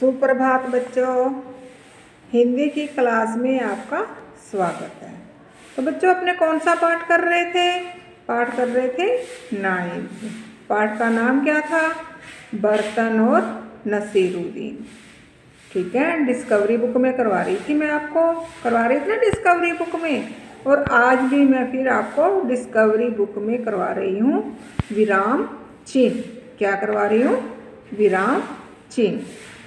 सुप्रभात बच्चों, हिंदी की क्लास में आपका स्वागत है। तो बच्चों अपने कौन सा पाठ कर रहे थे? पाठ कर रहे थे 9th। पाठ का नाम क्या था? बर्तन और नसीरुद्दीन। ठीक है, डिस्कवरी बुक में करवा रही थी मैं आपको, करवा रही थी ना डिस्कवरी बुक में। और आज भी मैं फिर आपको डिस्कवरी बुक में करवा रही हूँ विराम चिन्ह। क्या करवा रही हूँ? विराम चिन्ह।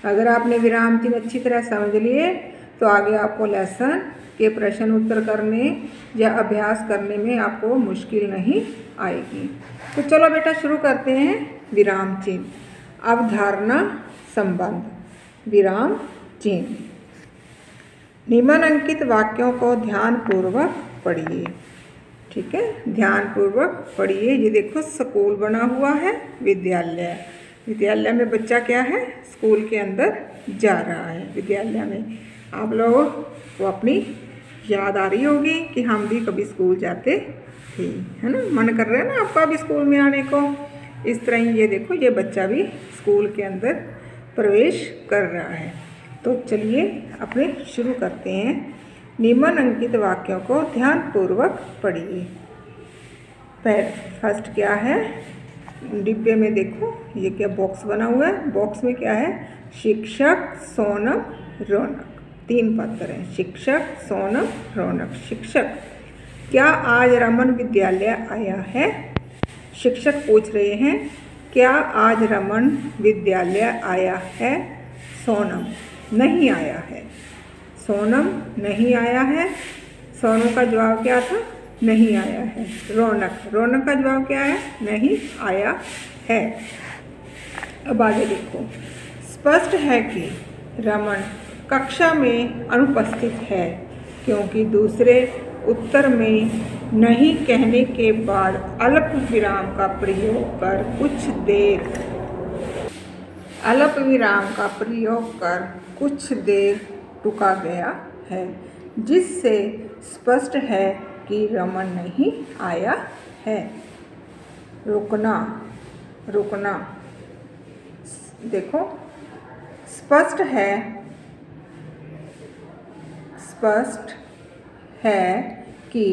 अगर आपने विराम चिन्ह अच्छी तरह समझ लिए तो आगे आपको लेसन के प्रश्न उत्तर करने या अभ्यास करने में आपको मुश्किल नहीं आएगी। तो चलो बेटा शुरू करते हैं विराम चिन्ह। अवधारणा संबंध। विराम चिन्ह। निम्नलिखित वाक्यों को ध्यानपूर्वक पढ़िए। ठीक है, ध्यानपूर्वक पढ़िए। ये देखो स्कूल बना हुआ है, विद्यालय। विद्यालय में बच्चा क्या है? स्कूल के अंदर जा रहा है। विद्यालय में आप लोगों को अपनी याद आ रही होगी कि हम भी कभी स्कूल जाते थे, है ना? मन कर रहा है ना आपका भी स्कूल में आने को। इस तरह ही ये देखो, ये बच्चा भी स्कूल के अंदर प्रवेश कर रहा है। तो चलिए अपने शुरू करते हैं। निम्नलिखित वाक्यों को ध्यानपूर्वक पढ़िए। फर्स्ट क्या है? डिब्बे में देखो ये क्या बॉक्स बना हुआ है। बॉक्स में क्या है? शिक्षक, सोनम, रौनक। 3 पात्र हैं, शिक्षक, सोनम, रौनक। शिक्षक, क्या आज रमन विद्यालय आया है? शिक्षक पूछ रहे हैं, क्या आज रमन विद्यालय आया है? सोनम, नहीं आया है। सोनम नहीं आया है। सोनम का जवाब क्या था? नहीं आया है। रौनक, रौनक का जवाब क्या है? नहीं आया है। अब आगे देखो। स्पष्ट है कि रमन कक्षा में अनुपस्थित है क्योंकि दूसरे उत्तर में नहीं कहने के बाद अल्प विराम का प्रयोग कर कुछ देर रुका गया है, जिससे स्पष्ट है कि रमन नहीं आया है। रुकना, रुकना। देखो स्पष्ट है कि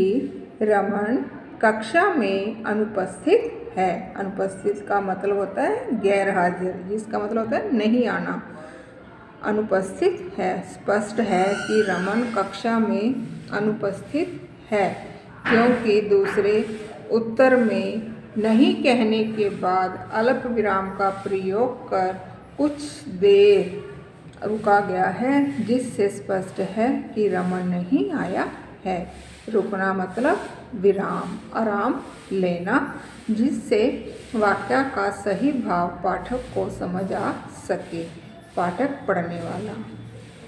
रमन कक्षा में अनुपस्थित है। अनुपस्थित का मतलब होता है गैर हाजिर, जिसका मतलब होता है नहीं आना। अनुपस्थित है। स्पष्ट है कि रमन कक्षा में अनुपस्थित है क्योंकि दूसरे उत्तर में नहीं कहने के बाद अल्प विराम का प्रयोग कर कुछ देर रुका गया है, जिससे स्पष्ट है कि रमन नहीं आया है। रुकना मतलब विराम, आराम लेना, जिससे वाक्य का सही भाव पाठक को समझ आ सके। पाठक पढ़ने वाला,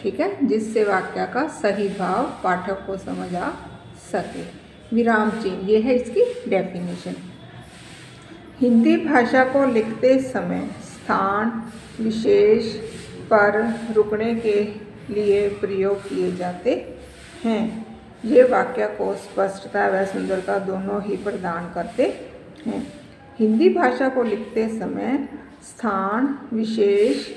ठीक है, जिससे वाक्य का सही भाव पाठक को समझ आ सके। विराम चिन्ह, ये है इसकी डेफिनेशन। हिंदी भाषा को लिखते समय स्थान विशेष पर रुकने के लिए प्रयोग किए जाते हैं। ये वाक्य को स्पष्टता व सुंदरता दोनों ही प्रदान करते हैं। हिंदी भाषा को लिखते समय स्थान विशेष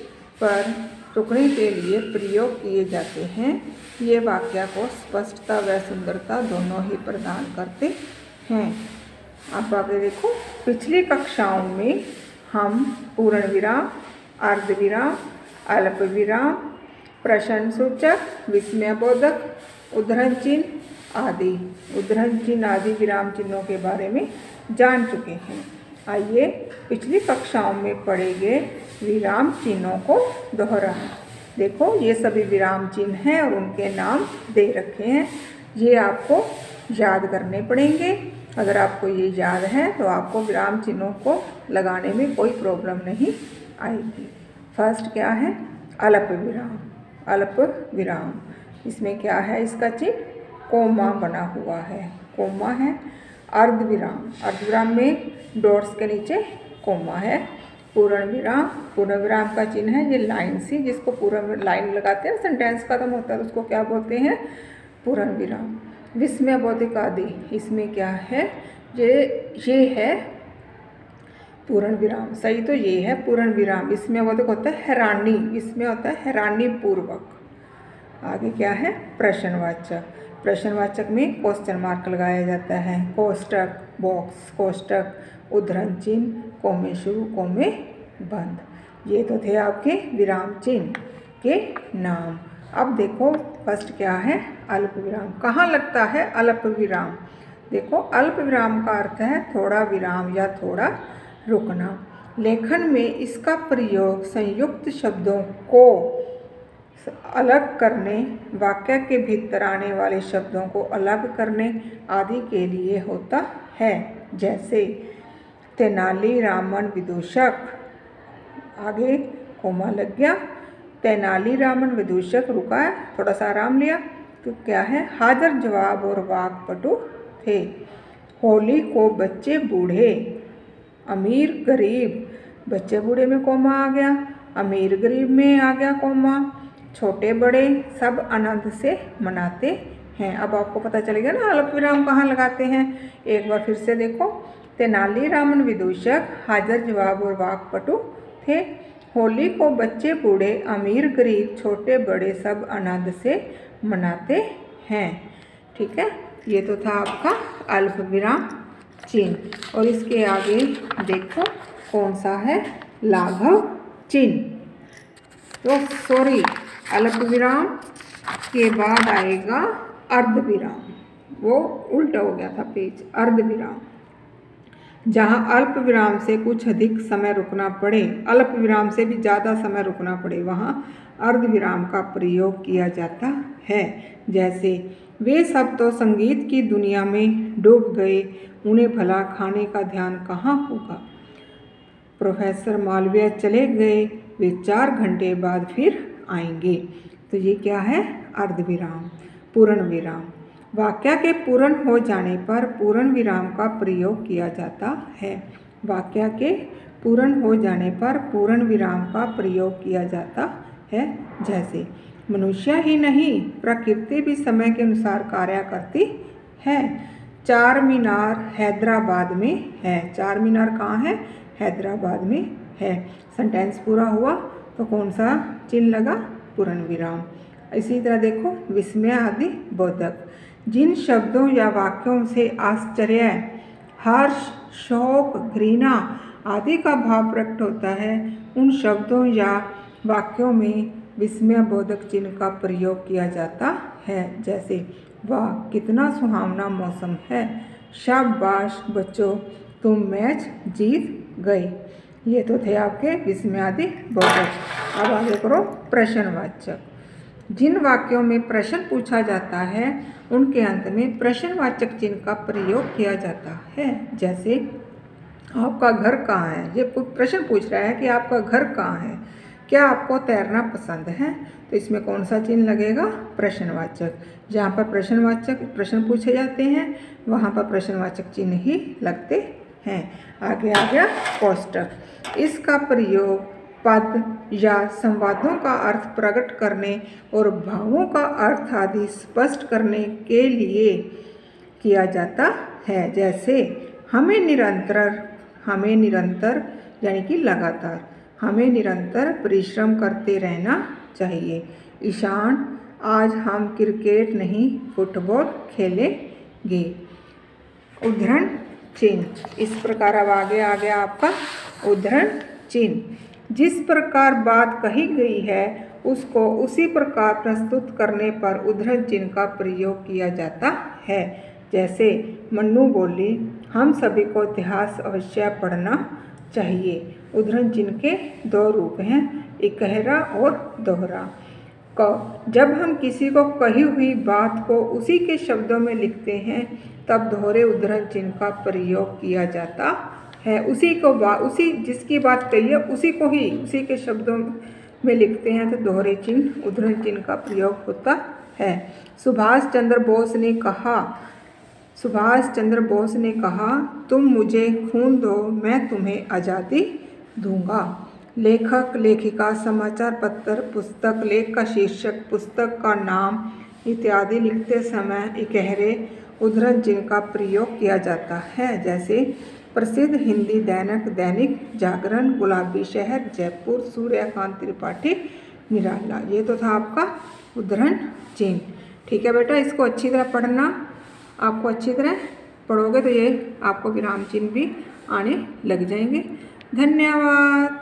पर रुकने के लिए प्रयोग किए जाते हैं। ये वाक्य को स्पष्टता व सुंदरता दोनों ही प्रदान करते हैं। अब आगे देखो। पिछली कक्षाओं में हम पूर्ण विराम, अर्ध विराम, अल्प विराम, प्रश्न सूचक, विस्मयबोधक, उद्धरण चिन्ह आदि विराम चिन्हों के बारे में जान चुके हैं। आइए पिछली कक्षाओं में पढ़े गए विराम चिन्हों को दोहराएं। देखो ये सभी विराम चिन्ह हैं और उनके नाम दे रखे हैं। ये आपको याद करने पड़ेंगे। अगर आपको ये याद है तो आपको विराम चिन्हों को लगाने में कोई प्रॉब्लम नहीं आएगी। फर्स्ट क्या है? अल्प विराम। अल्प विराम, इसमें क्या है? इसका चिन्ह कोमा बना हुआ है, कोमा है। अर्ध विराम, अर्ध विराम में डॉट्स के नीचे कोमा है। पूर्ण विराम, पूर्ण विराम का चिन्ह है ये लाइन सी, जिसको पूर्ण लाइन लगाते हैं, सेंटेंस खत्म होता है तो उसको क्या बोलते हैं? पूर्ण विराम। विस्मयबोधक आदि, इसमें क्या है? ये है पूर्ण विराम। सही तो ये है पूर्ण विराम। इसमें वो तो होता है हैरानी, इसमें होता है हैरानी पूर्वक। आगे क्या है प्रश्नवाचक। प्रश्नवाचक में क्वेश्चन मार्क लगाया जाता है, कोष्टक, बॉक्स, कोष्टक, उद्धरण चिन्ह, कोमे शुरू, कोमे बंद। ये तो थे आपके विराम चिन्ह के नाम। अब देखो फर्स्ट क्या है अल्प विराम। कहाँ लगता है अल्प विराम? देखो अल्प विराम का अर्थ है थोड़ा विराम या थोड़ा रुकना। लेखन में इसका प्रयोग संयुक्त शब्दों को अलग करने, वाक्य के भीतर आने वाले शब्दों को अलग करने आदि के लिए होता है। जैसे तेनालीरामन विदूषक, आगे कोमा लग गया, तेनालीरामन विदूषक रुका, थोड़ा सा आराम लिया, तो क्या है हाजिर जवाब और वाक्पटु थे। होली को बच्चे बूढ़े, अमीर गरीब, बच्चे बूढ़े में कोमा आ गया, अमीर गरीब में आ गया कोमा, छोटे बड़े सब आनंद से मनाते हैं। अब आपको पता चलेगा ना अल्प विराम कहाँ लगाते हैं। एक बार फिर से देखो, तेनालीरामन विदूषक हाजिर जवाब और वाक्पटु थे। होली को बच्चे बूढ़े, अमीर गरीब, छोटे बड़े सब आनंद से मनाते हैं। ठीक है, ये तो था आपका अल्प विराम चिन्ह। और इसके आगे देखो कौन सा है लाघव चिन्ह। तो सॉरी, अल्प विराम के बाद आएगा अर्ध विराम, वो उल्टा हो गया था पेज। अर्ध विराम, जहाँ अल्प विराम से कुछ अधिक समय रुकना पड़े, अल्प विराम से भी ज़्यादा समय रुकना पड़े, वहाँ अर्ध विराम का प्रयोग किया जाता है। जैसे वे सब तो संगीत की दुनिया में डूब गए, उन्हें भला खाने का ध्यान कहाँ होगा। प्रोफेसर मालवीय चले गए, वे 4 घंटे बाद फिर आएंगे। तो ये क्या है अर्ध विराम। पूर्ण विराम, वाक्य के पूर्ण हो जाने पर पूर्ण विराम का प्रयोग किया जाता है। वाक्य के पूर्ण हो जाने पर पूर्ण विराम का प्रयोग किया जाता है। जैसे मनुष्य ही नहीं प्रकृति भी समय के अनुसार कार्य करती है। चार मीनार हैदराबाद में है। चार मीनार कहाँ है? हैदराबाद में है। सेंटेंस पूरा हुआ तो कौन सा चिन्ह लगा? पूर्ण विराम। इसी तरह देखो विस्मय आदि बोधक, जिन शब्दों या वाक्यों से आश्चर्य, हर्ष, शोक, घृणा आदि का भाव प्रकट होता है, उन शब्दों या वाक्यों में विस्मय बोधक चिन्ह का प्रयोग किया जाता है। जैसे वाह कितना सुहावना मौसम है, शाबाश बच्चों तुम मैच जीत गए। ये तो थे आपके विस्मय आदि बोधक। अब आगे करो प्रश्नवाचक। जिन वाक्यों में प्रश्न पूछा जाता है उनके अंत में प्रश्नवाचक चिन्ह का प्रयोग किया जाता है। जैसे आपका घर कहाँ है? ये प्रश्न पूछ रहा है कि आपका घर कहाँ है, क्या आपको तैरना पसंद है? तो इसमें कौन सा चिन्ह लगेगा? प्रश्नवाचक। जहाँ पर प्रश्नवाचक प्रश्न पूछे जाते हैं वहाँ पर प्रश्नवाचक चिन्ह ही लगते हैं। आगे आ गया कोष्टक। इसका प्रयोग पद या संवादों का अर्थ प्रकट करने और भावों का अर्थ आदि स्पष्ट करने के लिए किया जाता है। जैसे हमें निरंतर यानी कि लगातार, हमें निरंतर परिश्रम करते रहना चाहिए। ईशान आज हम क्रिकेट नहीं फुटबॉल खेलेंगे। उद्धरण चिन्ह। इस प्रकार अब आगे आ गया आपका उद्धरण चिन्ह। जिस प्रकार बात कही गई है उसको उसी प्रकार प्रस्तुत करने पर उद्धरण चिन्ह का प्रयोग किया जाता है। जैसे मन्नू बोली हम सभी को इतिहास अवश्य पढ़ना चाहिए। उद्धरण चिन्ह के 2 रूप हैं, इकहरा और दोहरा। जब हम किसी को कही हुई बात को उसी के शब्दों में लिखते हैं तब दोहरे उद्धरण चिन्ह का प्रयोग किया जाता है। उसी जिसकी बात कही है उसी को ही उसी के शब्दों में लिखते हैं तो दोहरे चिन्ह उद्धरण चिन्ह का प्रयोग होता है। सुभाष चंद्र बोस ने कहा तुम मुझे खून दो मैं तुम्हें आज़ादी दूंगा। लेखक लेखिका समाचार पत्र पुस्तक, लेख का शीर्षक, पुस्तक का नाम इत्यादि लिखते समय इकहरे उद्धरण चिन्ह का प्रयोग किया जाता है। जैसे प्रसिद्ध हिंदी दैनिक दैनिक जागरण, गुलाबी शहर, जयपुर, सूर्यकांत त्रिपाठी, निराला। ये तो था आपका उद्धरण चिन्ह। ठीक है बेटा, इसको अच्छी तरह पढ़ना। आपको अच्छी तरह पढ़ोगे तो ये आपको विराम चिन्ह भी आने लग जाएंगे। धन्यवाद।